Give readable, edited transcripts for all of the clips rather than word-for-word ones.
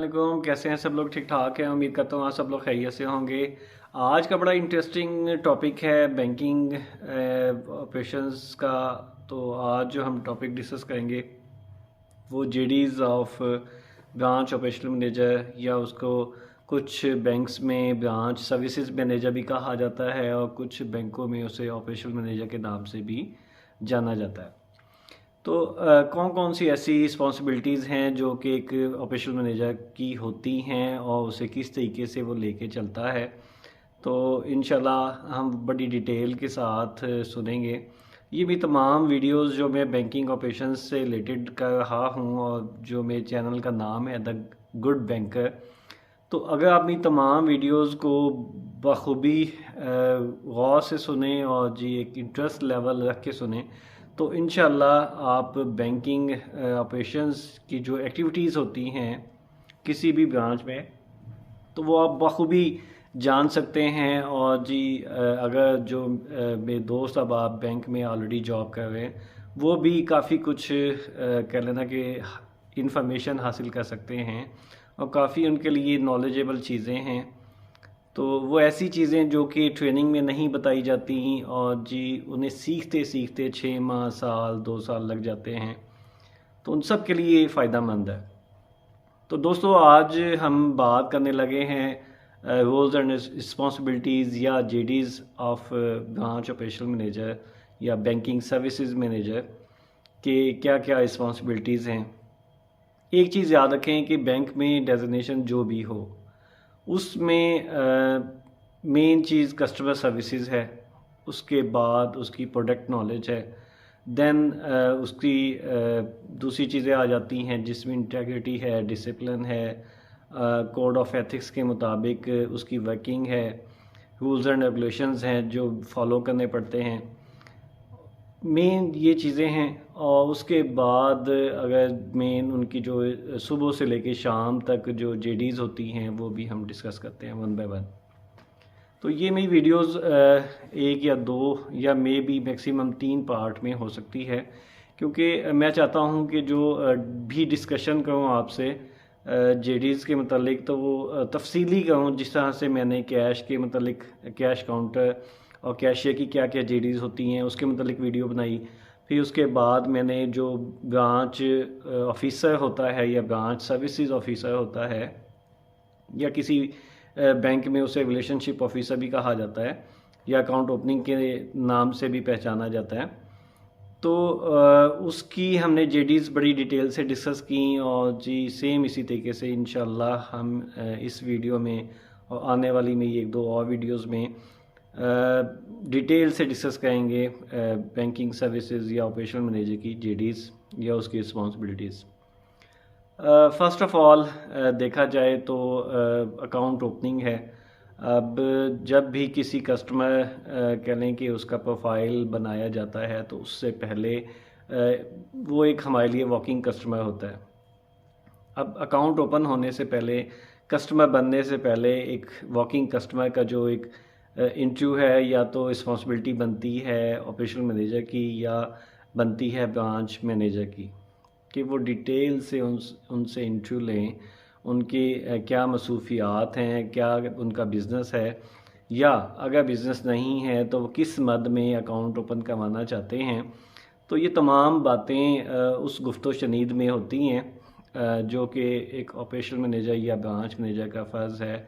वालेकुम। कैसे हैं सब लोग? ठीक ठाक हैं, उम्मीद करता हूँ आप सब लोग खैरियत से होंगे। आज का बड़ा इंटरेस्टिंग टॉपिक है बैंकिंग ऑपरेशंस का। तो आज जो हम टॉपिक डिस्कस करेंगे वो जेडीज़ ऑफ ब्रांच ऑपरेशनल मैनेजर, या उसको कुछ बैंक्स में ब्रांच सर्विसेज मैनेजर भी कहा जाता है और कुछ बैंकों में उसे ऑपरेशनल मैनेजर के नाम से भी जाना जाता है। तो कौन कौन सी ऐसी रिस्पॉन्सिबिलिटीज़ हैं जो कि एक ऑपरेशनल मैनेजर की होती हैं और उसे किस तरीके से वो लेके चलता है। तो इंशाल्लाह हम बड़ी डिटेल के साथ सुनेंगे। ये भी तमाम वीडियोस जो मैं बैंकिंग ऑपरेशंस से रिलेटेड कर रहा हूँ और जो मेरे चैनल का नाम है द गुड बैंकर। तो अगर आप अपनी तमाम वीडियोस को बखूबी गौर से सुने और जी एक इंटरेस्ट लेवल रख के सुने तो इंशाल्लाह आप बैंकिंग ऑपरेशंस की जो एक्टिविटीज़ होती हैं किसी भी ब्रांच में तो वो आप बखूबी जान सकते हैं। और जी अगर जो मेरे दोस्त अब आप बैंक में ऑलरेडी जॉब कर रहे हैं वो भी काफ़ी कुछ कह लेना कि इंफॉर्मेशन हासिल कर सकते हैं और काफ़ी उनके लिए नॉलेजेबल चीज़ें हैं। तो वो ऐसी चीज़ें जो कि ट्रेनिंग में नहीं बताई जाती और जी उन्हें सीखते सीखते 6 माह, साल, 2 साल लग जाते हैं। तो उन सब के लिए फ़ायदा मंद है। तो दोस्तों आज हम बात करने लगे हैं रोल्स एंड रिस्पॉन्सिबिलिटीज़ या जेडीज़ ऑफ ब्रांच ऑपरेशनल मैनेजर या बैंकिंग सर्विसेज मैनेजर के क्या क्या रिस्पॉन्सिबिलिटीज़ हैं। एक चीज़ याद रखें कि बैंक में डेजिग्नेशन जो भी हो उसमें मेन चीज़ कस्टमर सर्विसेज है, उसके बाद उसकी प्रोडक्ट नॉलेज है, देन उसकी दूसरी चीज़ें आ जाती हैं जिसमें इंटेग्रिटी है, डिसिप्लिन है, कोड ऑफ एथिक्स के मुताबिक उसकी वर्किंग है, रूल्स एंड रेगुलेशंस हैं जो फॉलो करने पड़ते हैं। मेन ये चीज़ें हैं। और उसके बाद अगर मेन उनकी जो सुबह से लेके शाम तक जो जेडीज़ होती हैं वो भी हम डिस्कस करते हैं वन बाय वन। तो ये मेरी वीडियोस एक या दो या मे बी मैक्सिमम 3 पार्ट में हो सकती है, क्योंकि मैं चाहता हूँ कि जो भी डिस्कशन करूँ आपसे जेडीज़ के मतलब तो वो तफसीली करूँ, जिस तरह से मैंने कैश के मतलब कैश काउंटर और कैशियर की क्या क्या जेडीज़ होती हैं उसके मतलब वीडियो बनाई। फिर उसके बाद मैंने जो ब्रांच ऑफिसर होता है या ब्रांच सर्विसेज ऑफिसर होता है या किसी बैंक में उसे रिलेशनशिप ऑफिसर भी कहा जाता है या अकाउंट ओपनिंग के नाम से भी पहचाना जाता है, तो उसकी हमने जेडीज़ बड़ी डिटेल से डिस्कस की। और जी सेम इसी तरीके से इंशाल्लाह हम इस वीडियो में और आने वाली में एक दो और वीडियोस में डिटेल से डिस्कस करेंगे बैंकिंग सर्विसेज या ऑपरेशनल मैनेजर की जेडीज़ या उसकी रिस्पॉन्सिबिलिटीज़। फ़र्स्ट ऑफ़ ऑल देखा जाए तो अकाउंट ओपनिंग है। अब जब भी किसी कस्टमर कह लें कि उसका प्रोफाइल बनाया जाता है तो उससे पहले वो एक हमारे लिए वॉकिंग कस्टमर होता है। अब अकाउंट ओपन होने से पहले, कस्टमर बनने से पहले एक वॉकिंग कस्टमर का जो एक इंटरव्यू है या तो रिस्पॉन्सिबिलिटी बनती है ऑपरेशनल मैनेजर की या बनती है ब्रांच मैनेजर की कि वो डिटेल से उनसे इंटरव्यू लें, उनकी क्या मसूफियात हैं, क्या उनका बिज़नेस है, या अगर बिज़नेस नहीं है तो वो किस मद में अकाउंट ओपन करवाना चाहते हैं। तो ये तमाम बातें उस गुफ्तो शनीद में होती हैं जो कि एक ऑपरेशनल मैनेजर या ब्रांच मैनेजर का फ़र्ज़ है।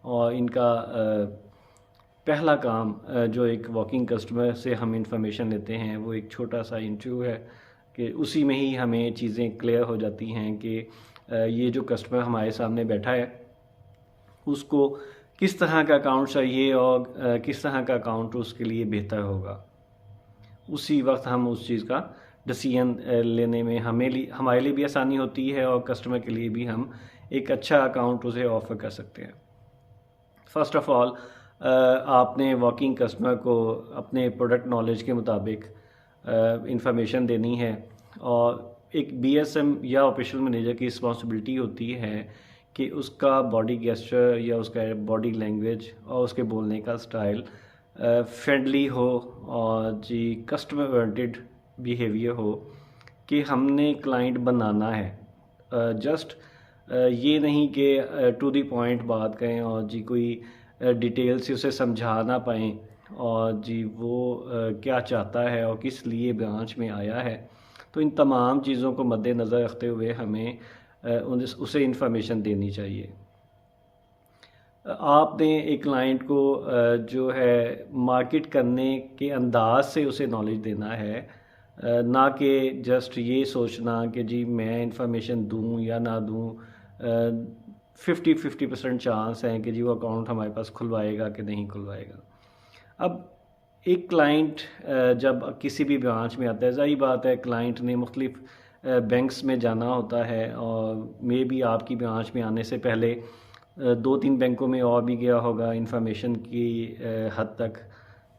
और इनका पहला काम जो एक वॉकिंग कस्टमर से हम इंफॉर्मेशन लेते हैं वो एक छोटा सा इंटरव्यू है कि उसी में ही हमें चीज़ें क्लियर हो जाती हैं कि ये जो कस्टमर हमारे सामने बैठा है उसको किस तरह का अकाउंट चाहिए और किस तरह का अकाउंट उसके लिए बेहतर होगा। उसी वक्त हम उस चीज़ का डिसीजन लेने में हमारे लिए भी आसानी होती है और कस्टमर के लिए भी हम एक अच्छा अकाउंट उसे ऑफ़र कर सकते हैं। फ़र्स्ट ऑफ़ ऑल आपने वॉकिंग कस्टमर को अपने प्रोडक्ट नॉलेज के मुताबिक इंफॉर्मेशन देनी है। और एक बीएसएम या ऑपरेशनल मैनेजर की रिस्पॉन्सिबिलिटी होती है कि उसका बॉडी गेस्चर या उसका बॉडी लैंग्वेज और उसके बोलने का स्टाइल फ्रेंडली हो और जी कस्टमर ओरिएंटेड बिहेवियर हो कि हमने क्लाइंट बनाना है। जस्ट ये नहीं कि टू द पॉइंट बात करें और जी कोई डिटेल से उसे समझा ना पाएँ और जी वो क्या चाहता है और किस लिए ब्रांच में आया है। तो इन तमाम चीज़ों को मद्देनज़र रखते हुए हमें उसे इंफॉर्मेशन देनी चाहिए। आपने एक क्लाइंट को जो है मार्केट करने के अंदाज से उसे नॉलेज देना है, ना कि जस्ट ये सोचना कि जी मैं इंफॉर्मेशन दूं या ना दूं। 50-50% चांस है कि जी वो अकाउंट हमारे पास खुलवाएगा कि नहीं खुलवाएगा। अब एक क्लाइंट जब किसी भी ब्रांच में आता है, ज़ाहिर बात है क्लाइंट ने मुख्तलिफ बैंक्स में जाना होता है और मे बी आपकी ब्रांच में आने से पहले 2-3 बैंकों में और भी गया होगा इंफॉर्मेशन की हद तक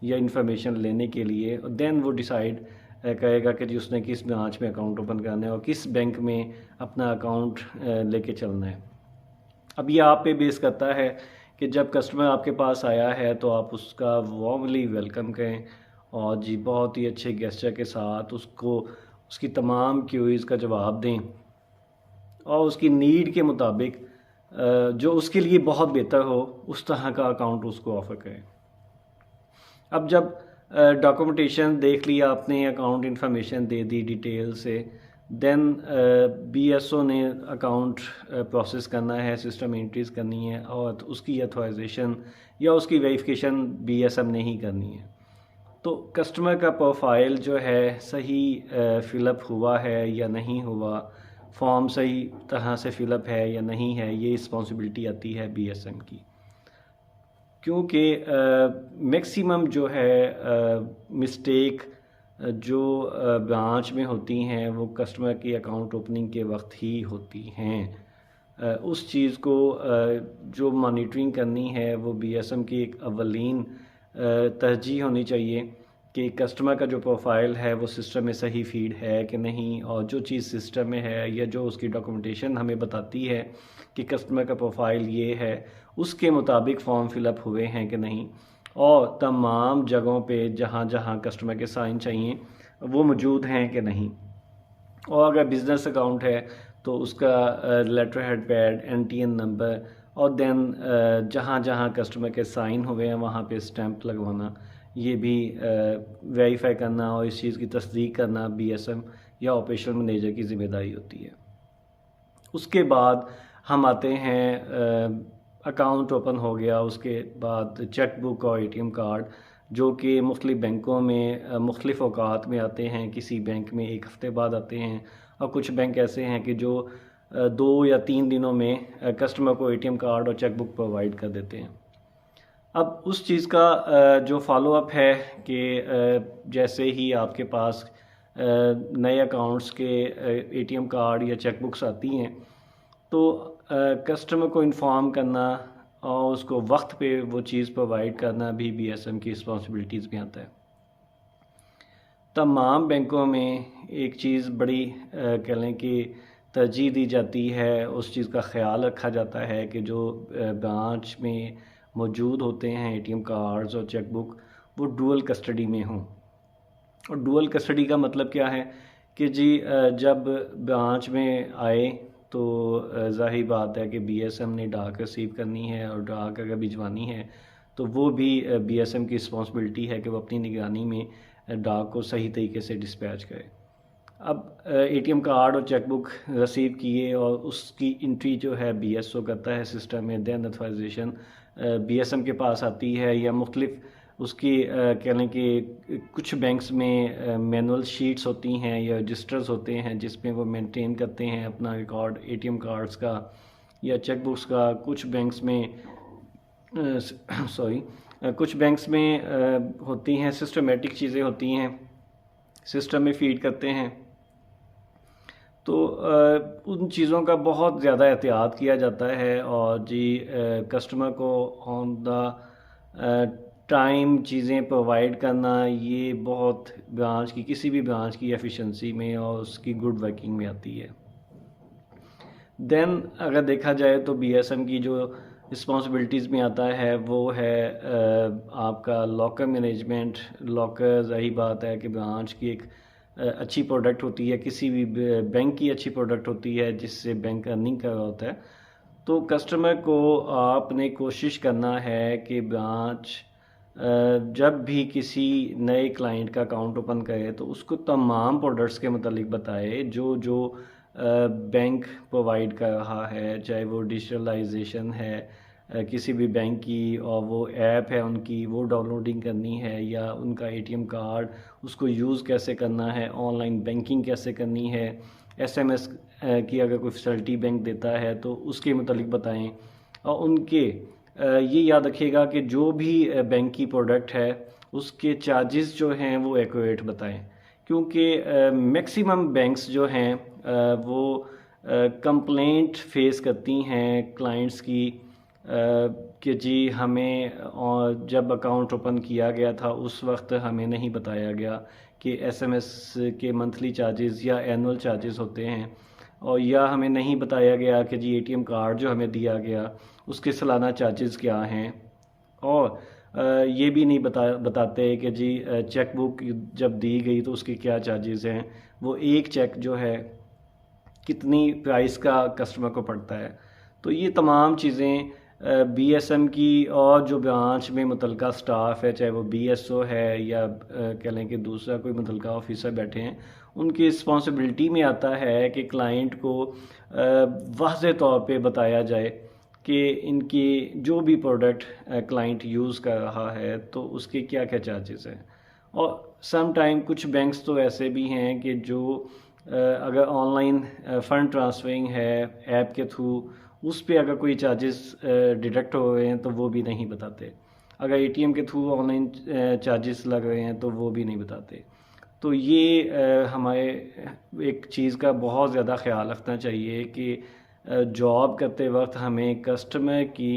या इंफॉर्मेशन लेने के लिए। देन वो डिसाइड करेगा कि जी उसने किस ब्रांच में अकाउंट ओपन करना है और किस बैंक में अपना अकाउंट लेके चलना है। अब ये आप पे बेस करता है कि जब कस्टमर आपके पास आया है तो आप उसका वार्मली वेलकम करें और जी बहुत ही अच्छे गेस्चर के साथ उसको उसकी तमाम क्यूरीज़ का जवाब दें और उसकी नीड के मुताबिक जो उसके लिए बहुत बेहतर हो उस तरह का अकाउंट उसको ऑफ़र करें। अब जब डॉक्यूमेंटेशन देख लिया आपने, account information they the detail से, देन बीएसओ ने अकाउंट प्रोसेस करना है, सिस्टम एंट्रीज करनी है और उसकी अथोराइजेशन या उसकी वेरिफिकेशन बीएसएम ने ही करनी है। तो कस्टमर का प्रोफाइल जो है सही फिलअप हुआ है या नहीं हुआ, फॉर्म सही तरह से फिलअप है या नहीं है, ये रिस्पॉन्सिबिलिटी आती है बीएसएम की। क्योंकि मैक्सिमम जो है मिस्टेक जो ब्रांच में होती हैं वो कस्टमर की अकाउंट ओपनिंग के वक्त ही होती हैं। उस चीज़ को जो मॉनिटरिंग करनी है वो बीएसएम की एक अवलीन तरजीह होनी चाहिए कि कस्टमर का जो प्रोफाइल है वो सिस्टम में सही फीड है कि नहीं, और जो चीज़ सिस्टम में है या जो उसकी डॉक्यूमेंटेशन हमें बताती है कि कस्टमर का प्रोफाइल ये है उसके मुताबिक फॉर्म फिलअप हुए हैं कि नहीं, और तमाम जगहों पे जहाँ जहाँ कस्टमर के साइन चाहिए वो मौजूद हैं कि नहीं। और अगर बिज़नेस अकाउंट है तो उसका letter head pad, NTN number और देन जहाँ जहाँ कस्टमर के साइन हुए हैं वहाँ पे स्टैंप लगवाना, ये भी वेरीफाई करना और इस चीज़ की तस्दीक करना बीएसएम या ऑपरेशनल मैनेजर की ज़िम्मेदारी होती है। उसके बाद हम आते हैं अकाउंट ओपन हो गया, उसके बाद चेक बुक और एटीएम कार्ड जो कि मुख्तलिफ बैंकों में मुख्तलिफ औकात में आते हैं। किसी बैंक में 1 हफ़्ते बाद आते हैं और कुछ बैंक ऐसे हैं कि जो 2 या 3 दिनों में कस्टमर को एटीएम कार्ड और चेक बुक प्रोवाइड कर देते हैं। अब उस चीज़ का जो फॉलोअप है कि जैसे ही आपके पास नए अकाउंट्स के एटीएम कार्ड या चेक बुक्स आती हैं तो कस्टमर को इन्फॉर्म करना और उसको वक्त पे वो चीज़ प्रोवाइड करना भी बीएसएम की रिस्पॉन्सिबिलिटीज़ में आता है। तमाम बैंकों में एक चीज़ बड़ी कह लें कि तरजीह दी जाती है, उस चीज़ का ख्याल रखा जाता है कि जो ब्रांच में मौजूद होते हैं एटीएम कार्ड्स और चेक बुक वो डुअल कस्टडी में हों। और डुअल कस्टडी का मतलब क्या है कि जी जब ब्रांच में आए तो ज़ाहिर बात है कि बीएसएम ने डाक रिसीव करनी है और डाक अगर भिजवानी है तो वो भी बीएसएम की रिस्पॉन्सिबिलिटी है कि वो अपनी निगरानी में डाक को सही तरीके से डिस्पैच करे। अब एटीएम कार्ड और चेक बुक रिसीव किए और उसकी एंट्री जो है बीएसओ करता है सिस्टम में, देन अथोराइजेशन बीएसएम के पास आती है या मुख्तलिफ उसकी कह लें कि कुछ बैंक्स में मैनुअल शीट्स होती हैं या रजिस्टर्स होते हैं जिसमें वो मेंटेन करते हैं अपना रिकॉर्ड एटीएम कार्ड्स का या चेक बुक्स का। कुछ बैंक्स में कुछ बैंक्स में होती हैं सिस्टमेटिक चीज़ें होती हैं, सिस्टम में फीड करते हैं। तो उन चीज़ों का बहुत ज़्यादा एहतियात किया जाता है और जी कस्टमर को ऑन द टाइम चीज़ें प्रोवाइड करना ये बहुत ब्रांच की किसी भी ब्रांच की एफिशिएंसी में और उसकी गुड वर्किंग में आती है। देन अगर देखा जाए तो बीएसएम की जो रिस्पॉन्सिबिलिटीज़ में आता है वो है आपका लॉकर मैनेजमेंट। लॉकर ज़ाहिर बात है कि ब्रांच की एक अच्छी प्रोडक्ट होती है, किसी भी बैंक की अच्छी प्रोडक्ट होती है जिससे बैंक अर्निंग कर रहा होता है, तो कस्टमर को आपने कोशिश करना है कि ब्रांच जब भी किसी नए क्लाइंट का अकाउंट ओपन करे तो उसको तमाम प्रोडक्ट्स के मतलब बताए जो जो बैंक प्रोवाइड कर रहा है, चाहे वो डिजिटलाइजेशन है किसी भी बैंक की, और वो ऐप है उनकी वो डाउनलोडिंग करनी है, या उनका एटीएम कार्ड उसको यूज़ कैसे करना है, ऑनलाइन बैंकिंग कैसे करनी है, एसएमएस की अगर कोई फैसिलिटी बैंक देता है तो उसके मतलब बताएं। और उनके ये याद रखिएगा कि जो भी बैंक की प्रोडक्ट है उसके चार्जेस जो हैं वो एक्यूरेट बताएं, क्योंकि मैक्सिमम बैंक्स जो हैं वो कंप्लेंट फेस करती हैं क्लाइंट्स की कि जी हमें और जब अकाउंट ओपन किया गया था उस वक्त हमें नहीं बताया गया कि एसएमएस के मंथली चार्जेस या एनुअल चार्जेस होते हैं, और या हमें नहीं बताया गया कि जी एटीएम कार्ड जो हमें दिया गया उसके सालाना चार्जेस क्या हैं, और ये भी नहीं बताते कि जी चेक बुक जब दी गई तो उसके क्या चार्जेस हैं, वो एक चेक जो है कितनी प्राइस का कस्टमर को पड़ता है। तो ये तमाम चीज़ें बीएसएम की और जो ब्रांच में मुतलका स्टाफ है, चाहे वो बीएसओ है या कह लें कि दूसरा कोई मुतलका ऑफिसर बैठे हैं, उनकी रिस्पॉन्सिबिलिटी में आता है कि क्लाइंट को वाज़ेह तौर पे बताया जाए कि इनकी जो भी प्रोडक्ट क्लाइंट यूज़ कर रहा है तो उसके क्या क्या चार्जेस हैं। और सम टाइम कुछ बैंक्स तो ऐसे भी हैं कि जो अगर ऑनलाइन फ़ंड ट्रांसफरिंग है ऐप के थ्रू, उस पे अगर कोई चार्जेस डिडक्ट हो रहे हैं तो वो भी नहीं बताते, अगर एटीएम के थ्रू ऑनलाइन चार्जेस लग रहे हैं तो वो भी नहीं बताते। तो ये हमारे एक चीज़ का बहुत ज़्यादा ख्याल रखना चाहिए कि जॉब करते वक्त हमें कस्टमर की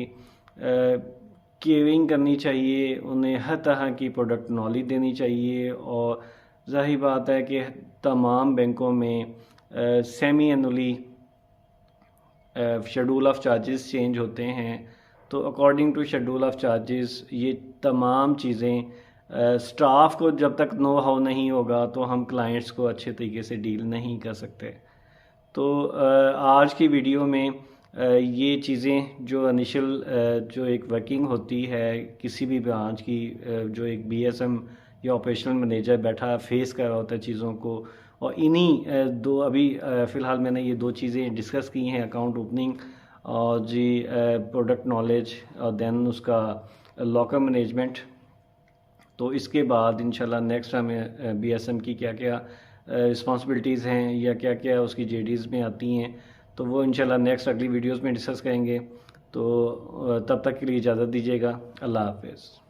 केयरिंग करनी चाहिए, उन्हें हर तरह की प्रोडक्ट नॉलेज देनी चाहिए। और ज़ाहिर बात है कि तमाम बैंकों में semi annually schedule of charges change होते हैं, तो according to schedule of charges ये तमाम चीज़ें स्टाफ को जब तक नो हाउ नहीं होगा तो हम क्लाइंट्स को अच्छे तरीके से डील नहीं कर सकते। तो आज की वीडियो में ये चीज़ें जो इनिशियल जो एक वर्किंग होती है किसी भी ब्रांच की, जो एक बीएसएम या ऑपरेशनल मैनेजर बैठा फेस कर रहा होता है चीज़ों को, और इन्हीं दो अभी फ़िलहाल मैंने ये दो चीज़ें डिस्कस की हैं, अकाउंट ओपनिंग और जी प्रोडक्ट नॉलेज और देन उसका लॉकर मैनेजमेंट। तो इसके बाद इंशाल्लाह नेक्स्ट हमें बीएसएम की क्या क्या रिस्पॉन्सिबिलिटीज़ हैं या क्या क्या उसकी जेडीज़ में आती हैं, तो वो इंशाल्लाह नेक्स्ट अगली वीडियोस में डिस्कस करेंगे। तो तब तक के लिए इजाज़त दीजिएगा। अल्लाह हाफ़िज़।